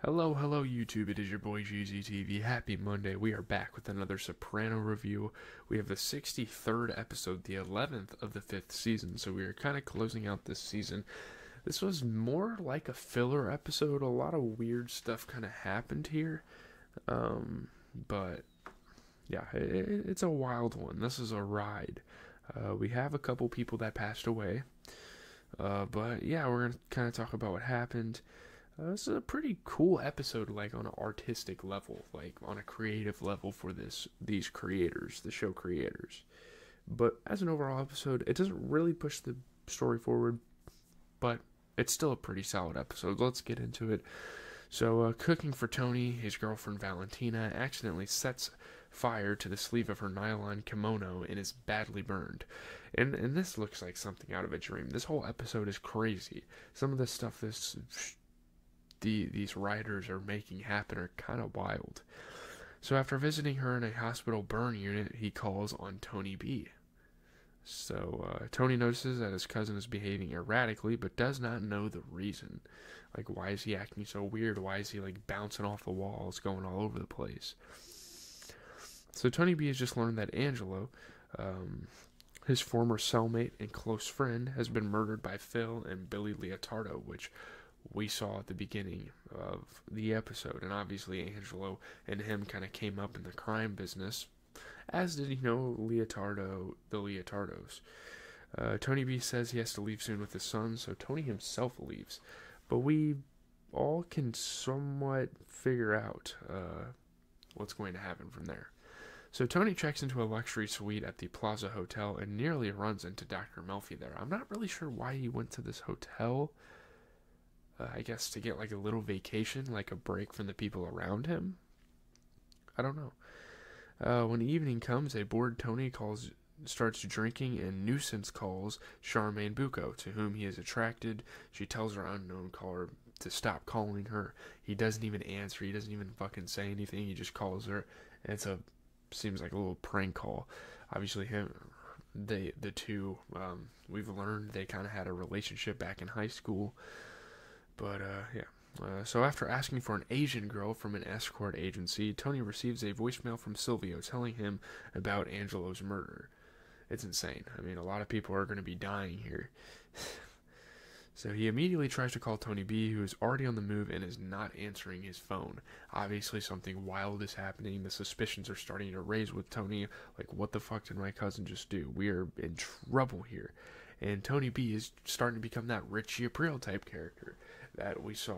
Hello, hello YouTube, it is your boy GZTV. Happy Monday. We are back with another Soprano review. We have the 63rd episode, the 11th of the 5th season, so we are kind of closing out this season. This was more like a filler episode. A lot of weird stuff kind of happened here. But yeah, it's a wild one. This is a ride. We have a couple people that passed away. But yeah, we're going to kind of talk about what happened. This is a pretty cool episode, like on an artistic level, like on a creative level for these creators, the show creators. But as an overall episode, it doesn't really push the story forward, but it's still a pretty solid episode. Let's get into it. So, cooking for Tony, his girlfriend Valentina accidentally sets fire to the sleeve of her nylon kimono and is badly burned. And this looks like something out of a dream. This whole episode is crazy. Some of the stuff these writers are making happen are kind of wild. So after visiting her in a hospital burn unit, he calls on Tony B. So Tony notices that his cousin is behaving erratically, but does not know the reason. Like, why is he acting so weird? Why is he like bouncing off the walls, going all over the place? So Tony B has just learned that Angelo, his former cellmate and close friend, has been murdered by Phil and Billy Leotardo, which we saw at the beginning of the episode. And obviously Angelo and him kind of came up in the crime business, as did, the Leotardos. Tony B says he has to leave soon with his son, so Tony himself leaves. But we all can somewhat figure out what's going to happen from there. So Tony checks into a luxury suite at the Plaza Hotel and nearly runs into Dr. Melfi there. I'm not really sure why he went to this hotel. I guess to get like a little vacation, like a break from the people around him. I don't know. When evening comes, a bored Tony starts drinking and nuisance calls Charmaine Bucco, to whom he is attracted. She tells her unknown caller to stop calling her. He doesn't even answer. He doesn't even fucking say anything. He just calls her. And seems like a little prank call. Obviously, the two, we've learned they kind of had a relationship back in high school. But, yeah. So after asking for an Asian girl from an escort agency, Tony receives a voicemail from Silvio telling him about Angelo's murder. It's insane. I mean, a lot of people are going to be dying here. So he immediately tries to call Tony B, who is already on the move and is not answering his phone. Obviously, something wild is happening. The suspicions are starting to raise with Tony. Like, what the fuck did my cousin just do? We are in trouble here. And Tony B is starting to become that Richie Aprile type character that we saw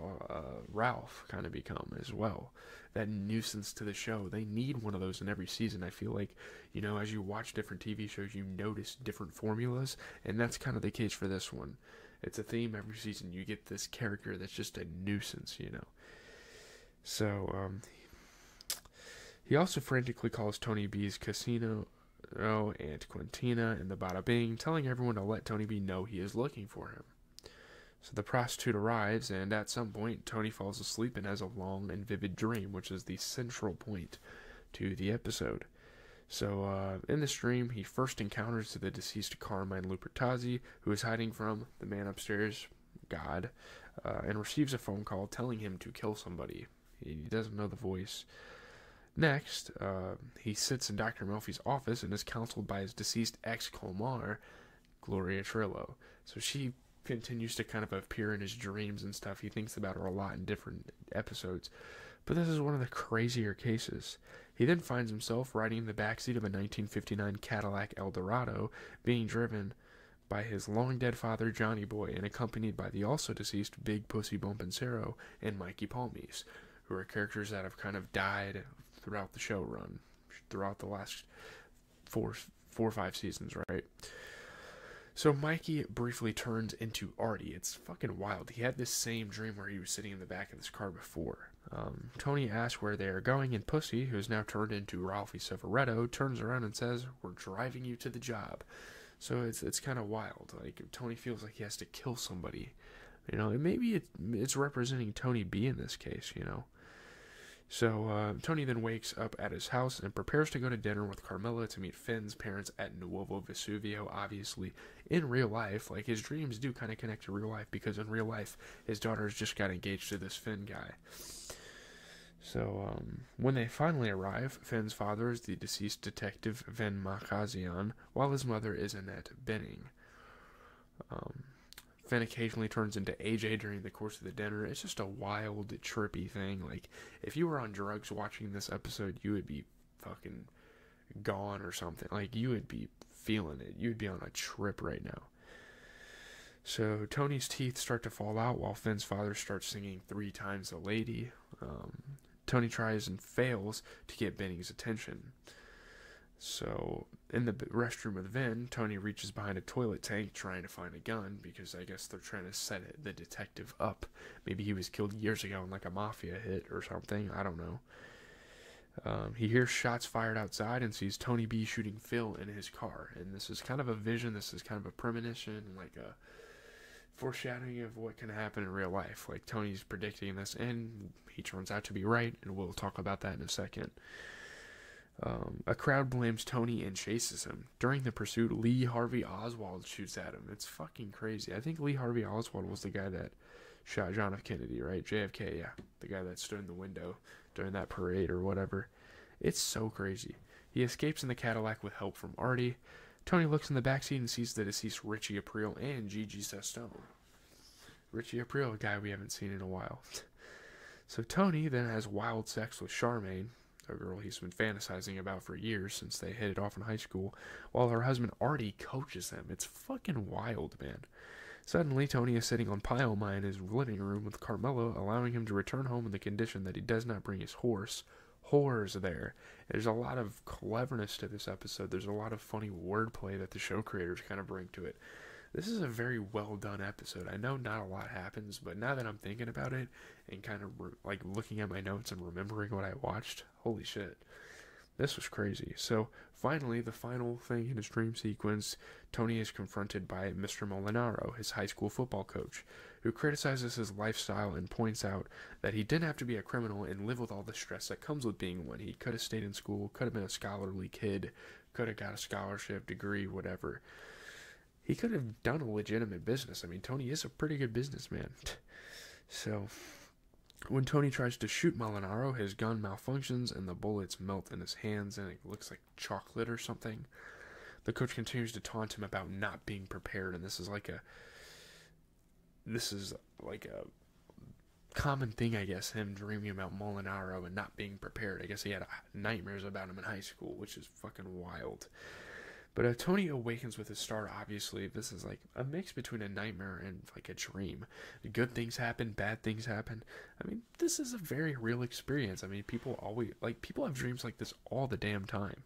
Ralph kind of become as well. That nuisance to the show. They need one of those in every season. I feel like, as you watch different TV shows, you notice different formulas, and that's kind of the case for this one. It's a theme every season. You get this character that's just a nuisance, So, he also frantically calls Tony B's casino and Quintina and the Bada Bing, telling everyone to let Tony B know he is looking for him. So the prostitute arrives, and at some point, Tony falls asleep and has a long and vivid dream, which is the central point to the episode. So, in this dream, he first encounters the deceased Carmine Lupertazzi, who is hiding from the man upstairs, God, and receives a phone call telling him to kill somebody. He doesn't know the voice. Next, he sits in Dr. Melfi's office and is counseled by his deceased ex-Colmar, Gloria Trillo. So she continues to kind of appear in his dreams and stuff. He thinks about her a lot in different episodes. But this is one of the crazier cases. He then finds himself riding in the backseat of a 1959 Cadillac Eldorado, being driven by his long-dead father, Johnny Boy, and accompanied by the also-deceased Big Pussy Bompancero and Mikey Palmies, who are characters that have kind of died throughout the show run, throughout the last four or five seasons, right? So Mikey briefly turns into Artie. It's fucking wild. He had this same dream where he was sitting in the back of this car before. Tony asks where they are going, and Pussy, who's now turned into Ralphie Severetto, turns around and says, "We're driving you to the job." So it's kind of wild. Like, Tony feels like he has to kill somebody. And maybe it's representing Tony B in this case, So, Tony then wakes up at his house and prepares to go to dinner with Carmela to meet Finn's parents at Nuovo Vesuvio. Obviously, in real life, like, his dreams do kind of connect to real life, because in real life, his daughters just got engaged to this Finn guy. So, when they finally arrive, Finn's father is the deceased detective Vin Makazian, while his mother is Annette Benning. Um, Finn occasionally turns into AJ during the course of the dinner. It's just a wild, trippy thing. Like, if you were on drugs watching this episode, you would be fucking gone or something. Like, you would be feeling it. You would be on a trip right now. So, Tony's teeth start to fall out while Finn's father starts singing 3 Times a Lady. Tony tries and fails to get Benning's attention. So, in the restroom with Vin, Tony reaches behind a toilet tank trying to find a gun because I guess they're trying to set the detective up. Maybe he was killed years ago in like a mafia hit or something. I don't know. He hears shots fired outside and sees Tony B shooting Phil in his car. And this is kind of a vision. This is kind of a premonition, like a foreshadowing of what can happen in real life. Like, Tony's predicting this, and he turns out to be right, and we'll talk about that in a second. A crowd blames Tony and chases him. During the pursuit, Lee Harvey Oswald shoots at him. It's fucking crazy. I think Lee Harvey Oswald was the guy that shot John F. Kennedy, right? JFK, yeah. The guy that stood in the window during that parade or whatever. It's so crazy. He escapes in the Cadillac with help from Artie. Tony looks in the backseat and sees the deceased Richie Aprile and Gigi Sestone. Richie Aprile, a guy we haven't seen in a while. So Tony then has wild sex with Charmaine, a girl he's been fantasizing about for years since they hit it off in high school, while her husband Artie coaches them. It's fucking wild, man. Suddenly, Tony is sitting on Pyoma in his living room with Carmelo, allowing him to return home in the condition that he does not bring his horse. Horrors there. There's a lot of cleverness to this episode. There's a lot of funny wordplay that the show creators kind of bring to it. This is a very well done episode. I know not a lot happens, but now that I'm thinking about it and kind of like looking at my notes and remembering what I watched, holy shit. This was crazy. So, finally, the final thing in his dream sequence, Tony is confronted by Mr. Molinaro, his high school football coach, who criticizes his lifestyle and points out that he didn't have to be a criminal and live with all the stress that comes with being one. He could have stayed in school, could have been a scholarly kid, could have got a scholarship, degree, whatever. He could have done a legitimate business. I mean, Tony is a pretty good businessman. So, when Tony tries to shoot Molinaro, his gun malfunctions and the bullets melt in his hands and it looks like chocolate or something. The coach continues to taunt him about not being prepared, and this is like a common thing, I guess, him dreaming about Molinaro and not being prepared. I guess he had nightmares about him in high school, which is fucking wild. But Tony awakens with his star. Obviously, this is like a mix between a nightmare and like a dream. Good things happen, bad things happen. I mean, this is a very real experience. I mean, people have dreams like this all the damn time.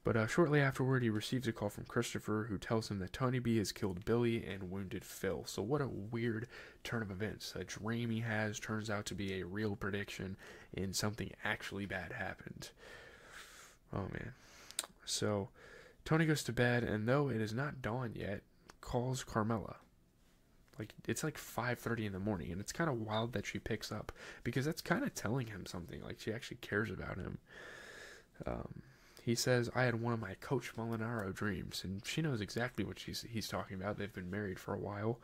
But shortly afterward, he receives a call from Christopher, who tells him that Tony B has killed Billy and wounded Phil. So what a weird turn of events. A dream he has turns out to be a real prediction, and something actually bad happened. Oh, man. So Tony goes to bed, and though it is not dawn yet, calls Carmela. Like, it's like 5:30 in the morning, and it's kind of wild that she picks up, because that's kind of telling him something. Like, she actually cares about him. He says, I had one of my Coach Molinaro dreams, and she knows exactly what he's talking about. They've been married for a while.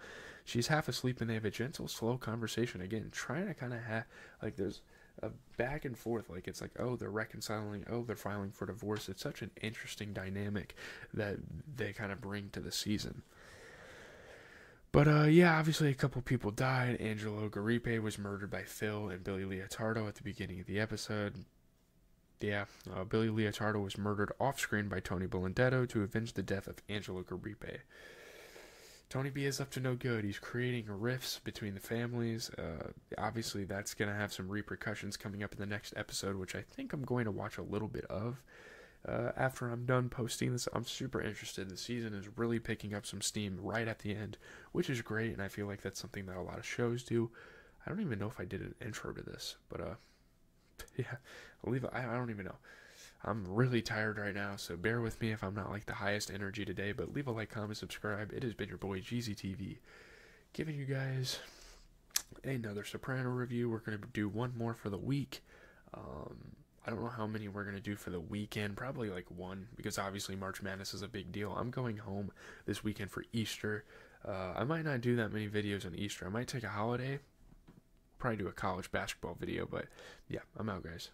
She's half asleep, and they have a gentle, slow conversation. Again, trying to kind of like, there's a back and forth. Like, it's like, oh, they're reconciling. Oh, they're filing for divorce. It's such an interesting dynamic that they kind of bring to the season. But, yeah, obviously a couple people died. Angelo Garipe was murdered by Phil and Billy Leotardo at the beginning of the episode. Yeah, Billy Leotardo was murdered off-screen by Tony Belindetto to avenge the death of Angelo Garipe. Tony B is up to no good. He's creating rifts between the families. Obviously, that's going to have some repercussions coming up in the next episode, which I think I'm going to watch a little bit of. After I'm done posting this, I'm super interested. The season is really picking up some steam right at the end, which is great, and I feel like that's something that a lot of shows do. I don't even know if I did an intro to this, but yeah, I don't even know. I'm really tired right now, so bear with me if I'm not like the highest energy today, but leave a like, comment, subscribe. It has been your boy GZTV, giving you guys another Soprano review. We're going to do one more for the week. I don't know how many we're going to do for the weekend, probably like one, because obviously March Madness is a big deal. I'm going home this weekend for Easter. I might not do that many videos on Easter. I might take a holiday, probably do a college basketball video, but yeah, I'm out, guys.